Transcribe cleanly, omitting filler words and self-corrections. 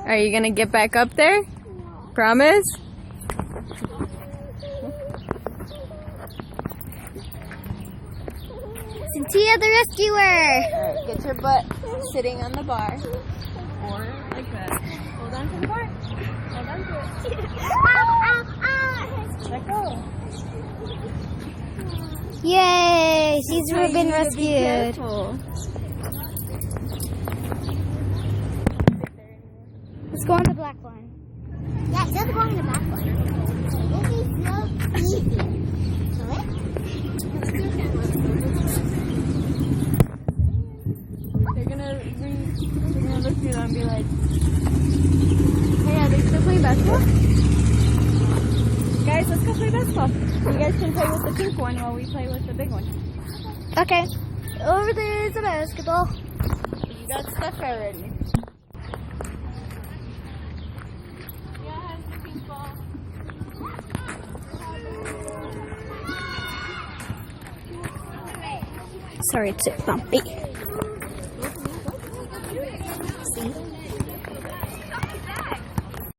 Are you gonna get back up there? Promise? Cynthia the rescuer! Alright, get your butt sitting on the bar. Or like that. Hold on to the bar. Hold on to it. Let go. Yay! She's Now you been need to be rescued. careful. Let's go on the black one. Yeah, just go on the black one. They're gonna look through them and be like, hey, are they still playing basketball? Guys, let's go play basketball. You guys can play with the pink one while we play with the big one. Okay. Over there's a basketball. You got stuff already. Sorry, it's a bit bumpy. See?